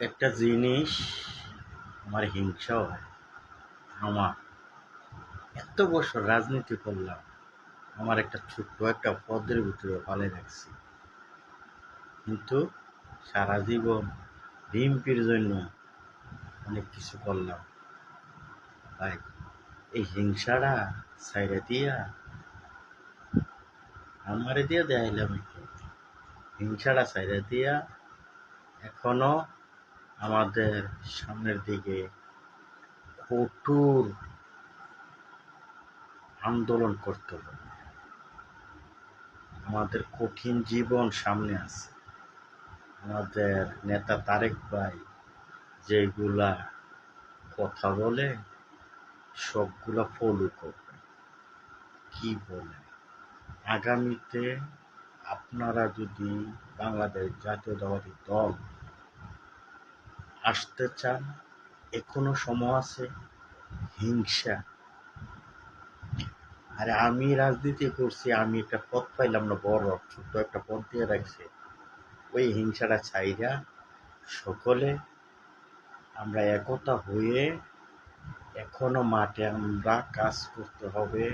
একটা জিনিস আমার হিংসাও হয়। আমার এত বছর রাজনীতি করলাম, আমার একটা ছোট্ট একটা পদের ভিতরে পালে রাখছি, কিন্তু সারা জীবন বিএনপির জন্য অনেক কিছু করলাম। ভাই, এই হিংসাটা ছাইড়া দিয়া আমারে দিয়া দেখাইলাম একটু। হিংসাটা ছাইড়া দিয়া এখনো আমাদের সামনের দিকে কঠোর আন্দোলন করতে হবে। আমাদের কঠিন জীবন সামনে আছে। আমাদের নেতা তারেক ভাই যেগুলা কথা বলে সবগুলা ফলো করবে। কি বলে, আগামীতে আপনারা যদি বাংলাদেশ জাতীয়তাবাদী দল আসতে চান, এখনো সময় আছে। হিংসা, আরে আমি রাজনীতি করছি, আমি একটা পদ পাইলাম না, বড় ছোট্ট একটা পদ দিয়ে রাখছে। ওই হিংসাটা ছাইরা সকলে আমরা একতা হয়ে এখনো মাঠে আমরা কাজ করতে হবে।